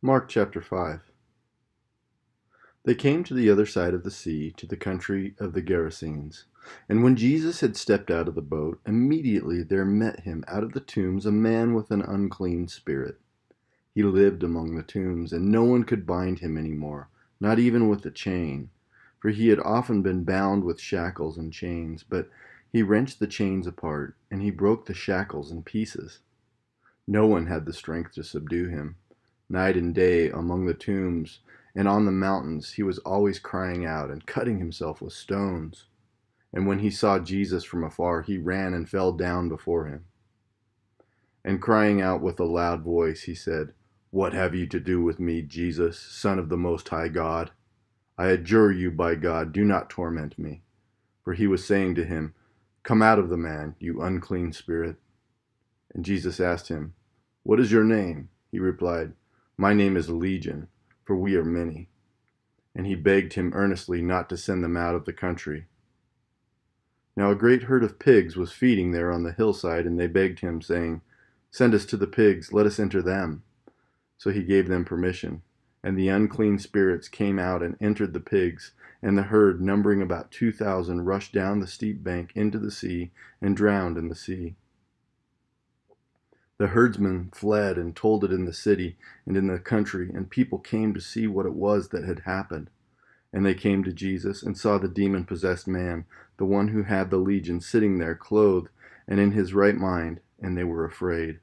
Mark chapter 5. They came to the other side of the sea, to the country of the Gerasenes. And when Jesus had stepped out of the boat, immediately there met him out of the tombs a man with an unclean spirit. He lived among the tombs, and no one could bind him any more, not even with a chain, for he had often been bound with shackles and chains. But he wrenched the chains apart, and he broke the shackles in pieces. No one had the strength to subdue him. Night and day among the tombs and on the mountains he was always crying out and cutting himself with stones. And when he saw Jesus from afar, he ran and fell down before him. And crying out with a loud voice, he said, "What have you to do with me, Jesus, Son of the Most High God? I adjure you by God, do not torment me." For he was saying to him, "Come out of the man, you unclean spirit." And Jesus asked him, "What is your name?" He replied, "My name is Legion, for we are many." And he begged him earnestly not to send them out of the country. Now a great herd of pigs was feeding there on the hillside, and they begged him, saying, "Send us to the pigs, let us enter them." So he gave them permission, and the unclean spirits came out and entered the pigs, and the herd, numbering about 2,000, rushed down the steep bank into the sea and drowned in the sea. The herdsmen fled and told it in the city and in the country, and people came to see what it was that had happened. And they came to Jesus and saw the demon-possessed man, the one who had the legion, sitting there clothed and in his right mind, and they were afraid.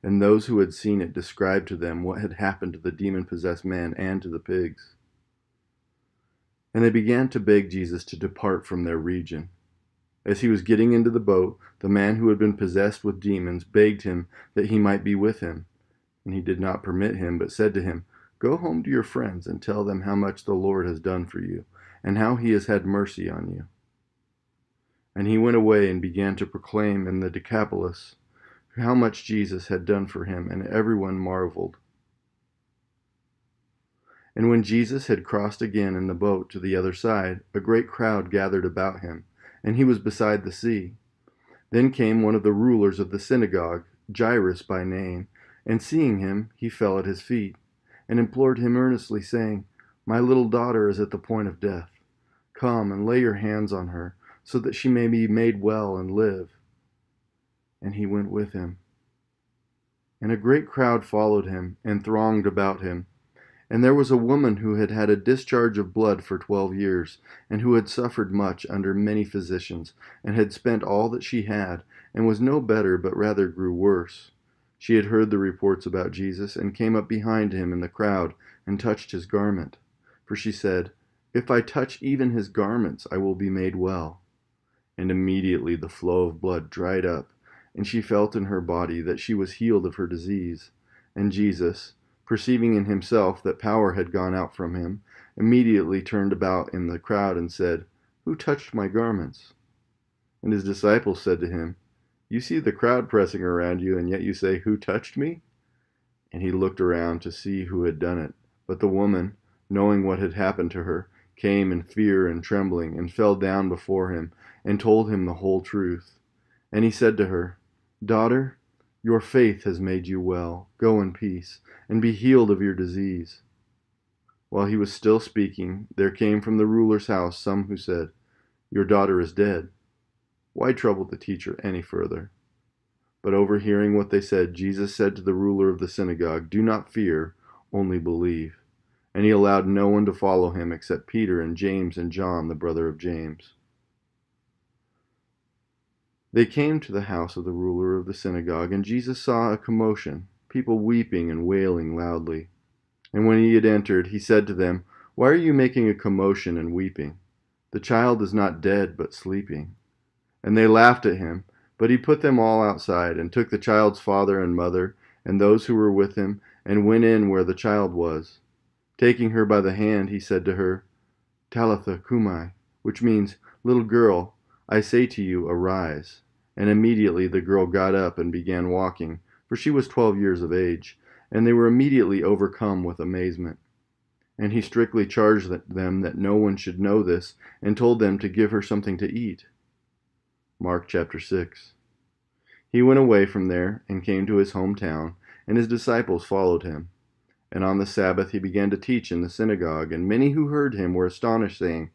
And those who had seen it described to them what had happened to the demon-possessed man and to the pigs. And they began to beg Jesus to depart from their region. As he was getting into the boat, the man who had been possessed with demons begged him that he might be with him. And he did not permit him, but said to him, "Go home to your friends and tell them how much the Lord has done for you, and how he has had mercy on you." And he went away and began to proclaim in the Decapolis how much Jesus had done for him, and everyone marveled. And when Jesus had crossed again in the boat to the other side, a great crowd gathered about him, and he was beside the sea. Then came one of the rulers of the synagogue, Jairus by name, and seeing him, he fell at his feet, and implored him earnestly, saying, "My little daughter is at the point of death. Come and lay your hands on her, so that she may be made well and live." And he went with him. And a great crowd followed him, and thronged about him. And there was a woman who had had a discharge of blood for 12 years, and who had suffered much under many physicians, and had spent all that she had, and was no better, but rather grew worse. She had heard the reports about Jesus, and came up behind him in the crowd, and touched his garment. For she said, "If I touch even his garments, I will be made well." And immediately the flow of blood dried up, and she felt in her body that she was healed of her disease. And Jesus, perceiving in himself that power had gone out from him, immediately turned about in the crowd and said, "Who touched my garments?" And his disciples said to him, "You see the crowd pressing around you, and yet you say, 'Who touched me?'" And he looked around to see who had done it. But the woman, knowing what had happened to her, came in fear and trembling, and fell down before him, and told him the whole truth. And he said to her, "Daughter, your faith has made you well. Go in peace, and be healed of your disease." While he was still speaking, there came from the ruler's house some who said, "Your daughter is dead. Why trouble the teacher any further?" But overhearing what they said, Jesus said to the ruler of the synagogue, "Do not fear, only believe." And he allowed no one to follow him except Peter and James and John, the brother of James. They came to the house of the ruler of the synagogue, and Jesus saw a commotion, people weeping and wailing loudly. And when he had entered, he said to them, "Why are you making a commotion and weeping? The child is not dead, but sleeping." And they laughed at him, but he put them all outside, and took the child's father and mother, and those who were with him, and went in where the child was. Taking her by the hand, he said to her, "Talitha cumi," which means, "Little girl, I say to you, arise." And immediately the girl got up and began walking, for she was 12 years of age, and they were immediately overcome with amazement. And he strictly charged them that no one should know this, and told them to give her something to eat. Mark chapter 6. He went away from there and came to his hometown, and his disciples followed him. And on the Sabbath he began to teach in the synagogue, and many who heard him were astonished, saying,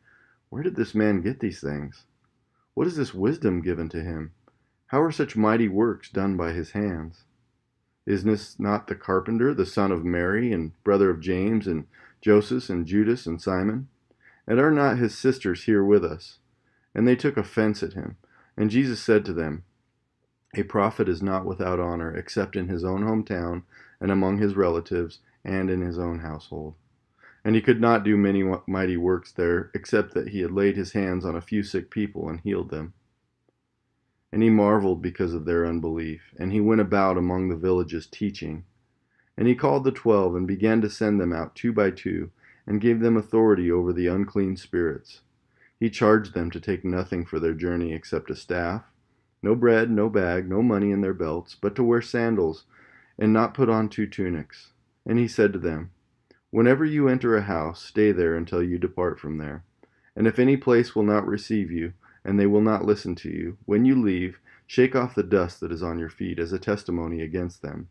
"Where did this man get these things? What is this wisdom given to him? How are such mighty works done by his hands? Is this not the carpenter, the son of Mary, and brother of James, and Joseph, and Judas, and Simon? And are not his sisters here with us?" And they took offense at him. And Jesus said to them, "A prophet is not without honor, except in his own hometown, and among his relatives, and in his own household." And he could not do many mighty works there, except that he had laid his hands on a few sick people and healed them. And he marveled because of their unbelief. And he went about among the villages teaching. And he called the 12, and began to send them out 2 by 2, and gave them authority over the unclean spirits. He charged them to take nothing for their journey except a staff, no bread, no bag, no money in their belts, but to wear sandals, and not put on 2 tunics. And he said to them, "Whenever you enter a house, stay there until you depart from there. And if any place will not receive you, and they will not listen to you, when you leave, shake off the dust that is on your feet as a testimony against them."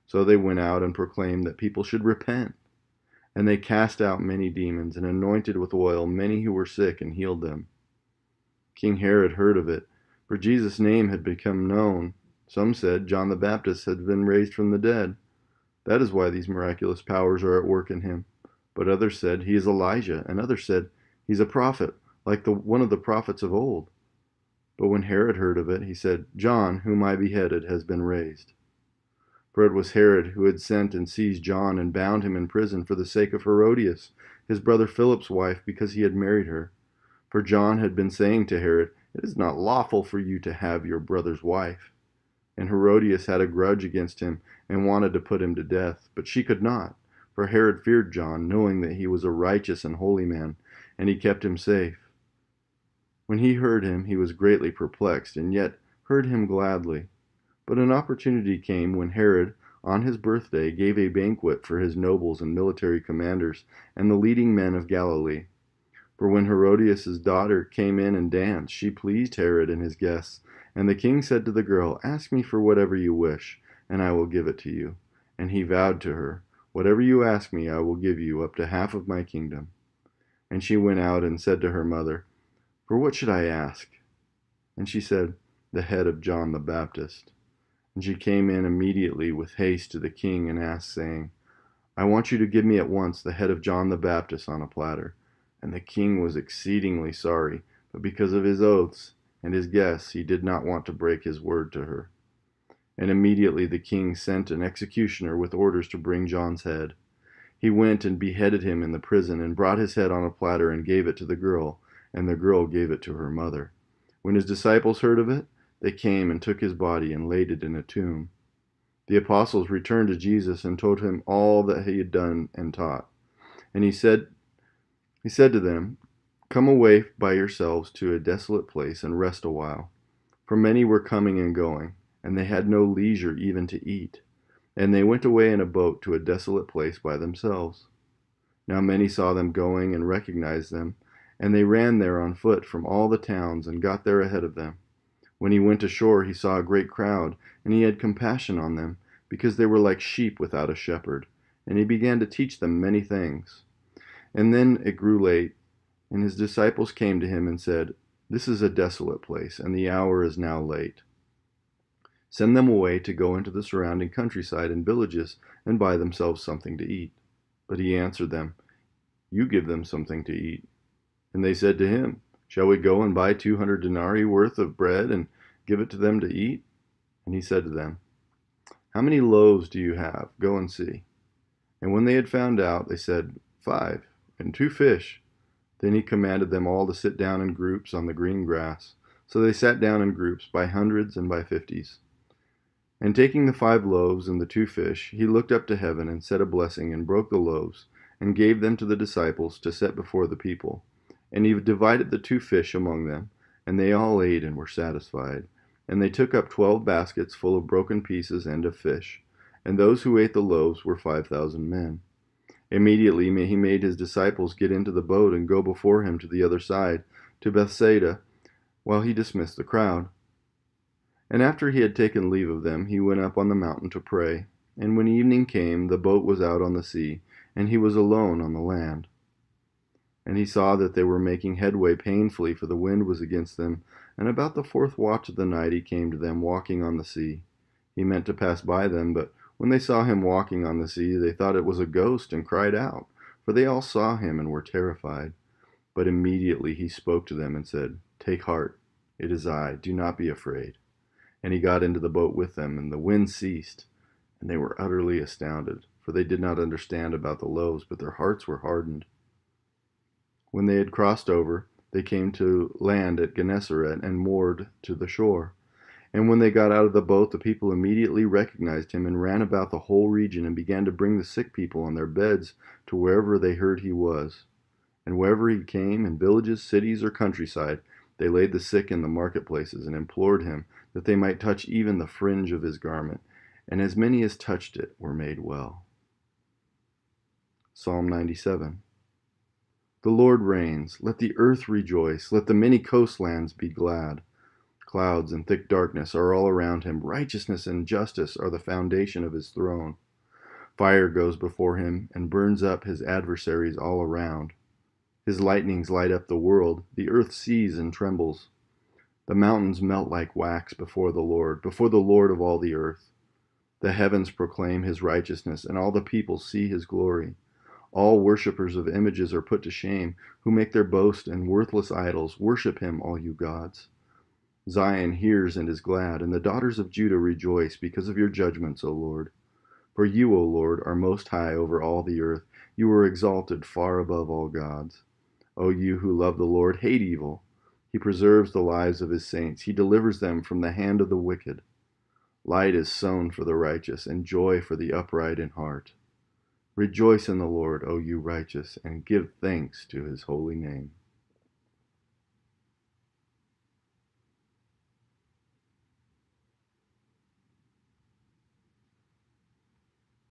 So they went out and proclaimed that people should repent. And they cast out many demons, and anointed with oil many who were sick, and healed them. King Herod heard of it, for Jesus' name had become known. Some said John the Baptist had been raised from the dead. That is why these miraculous powers are at work in him. But others said, "He is Elijah," and others said, "He's a prophet, like one of the prophets of old." But when Herod heard of it, he said, "John, whom I beheaded, has been raised." For it was Herod who had sent and seized John and bound him in prison for the sake of Herodias, his brother Philip's wife, because he had married her. For John had been saying to Herod, "It is not lawful for you to have your brother's wife." And Herodias had a grudge against him and wanted to put him to death, but she could not, for Herod feared John, knowing that he was a righteous and holy man, and he kept him safe. When he heard him, he was greatly perplexed, and yet heard him gladly. But an opportunity came when Herod, on his birthday, gave a banquet for his nobles and military commanders and the leading men of Galilee. For when Herodias' daughter came in and danced, she pleased Herod and his guests. And the king said to the girl, "Ask me for whatever you wish, and I will give it to you." And he vowed to her, "Whatever you ask me, I will give you, up to half of my kingdom." And she went out and said to her mother, "For what should I ask?" And she said, "The head of John the Baptist." And she came in immediately with haste to the king and asked, saying, "I want you to give me at once the head of John the Baptist on a platter." And the king was exceedingly sorry, but because of his oaths and his guests, he did not want to break his word to her. And immediately the king sent an executioner with orders to bring John's head. He went and beheaded him in the prison, and brought his head on a platter and gave it to the girl, and the girl gave it to her mother. When his disciples heard of it, they came and took his body and laid it in a tomb. The apostles returned to Jesus and told him all that he had done and taught. And he said to them, "Come away by yourselves to a desolate place and rest a while." For many were coming and going, and they had no leisure even to eat. And they went away in a boat to a desolate place by themselves. Now many saw them going and recognized them, and they ran there on foot from all the towns and got there ahead of them. When he went ashore, he saw a great crowd, and he had compassion on them, because they were like sheep without a shepherd. And he began to teach them many things. And then it grew late, and his disciples came to him and said, "This is a desolate place, and the hour is now late. Send them away to go into the surrounding countryside and villages and buy themselves something to eat." But he answered them, "You give them something to eat." And they said to him, "Shall we go and buy 200 denarii worth of bread and give it to them to eat?" And he said to them, "How many loaves do you have? Go and see." And when they had found out, they said, 5, and 2 fish. Then he commanded them all to sit down in groups on the green grass. So they sat down in groups by hundreds and by 50s. And taking the 5 loaves and the 2 fish, he looked up to heaven and said a blessing, and broke the loaves, and gave them to the disciples to set before the people. And he divided the 2 fish among them, and they all ate and were satisfied. And they took up 12 baskets full of broken pieces and of fish. And those who ate the loaves were 5,000 men. Immediately he made his disciples get into the boat and go before him to the other side, to Bethsaida, while he dismissed the crowd. And after he had taken leave of them, he went up on the mountain to pray. And when evening came, the boat was out on the sea, and he was alone on the land. And he saw that they were making headway painfully, for the wind was against them. And about the fourth watch of the night he came to them, walking on the sea. He meant to pass by them, but when they saw him walking on the sea, they thought it was a ghost, and cried out, for they all saw him and were terrified. But immediately he spoke to them and said, "Take heart, it is I, do not be afraid." And he got into the boat with them, and the wind ceased. And they were utterly astounded, for they did not understand about the loaves, but their hearts were hardened. When they had crossed over, they came to land at Gennesaret and moored to the shore. And when they got out of the boat, the people immediately recognized him and ran about the whole region and began to bring the sick people on their beds to wherever they heard he was. And wherever he came, in villages, cities, or countryside, they laid the sick in the marketplaces and implored him that they might touch even the fringe of his garment. And as many as touched it were made well. Psalm 97. The Lord reigns. Let the earth rejoice. Let the many coastlands be glad. Clouds and thick darkness are all around him. Righteousness and justice are the foundation of his throne. Fire goes before him and burns up his adversaries all around. His lightnings light up the world. The earth sees and trembles. The mountains melt like wax before the Lord of all the earth. The heavens proclaim his righteousness, and all the people see his glory. All worshippers of images are put to shame, who make their boast in worthless idols. Worship him, all you gods. Zion hears and is glad, and the daughters of Judah rejoice because of your judgments, O Lord. For you, O Lord, are most high over all the earth. You are exalted far above all gods. O you who love the Lord, hate evil. He preserves the lives of his saints. He delivers them from the hand of the wicked. Light is sown for the righteous, and joy for the upright in heart. Rejoice in the Lord, O you righteous, and give thanks to his holy name.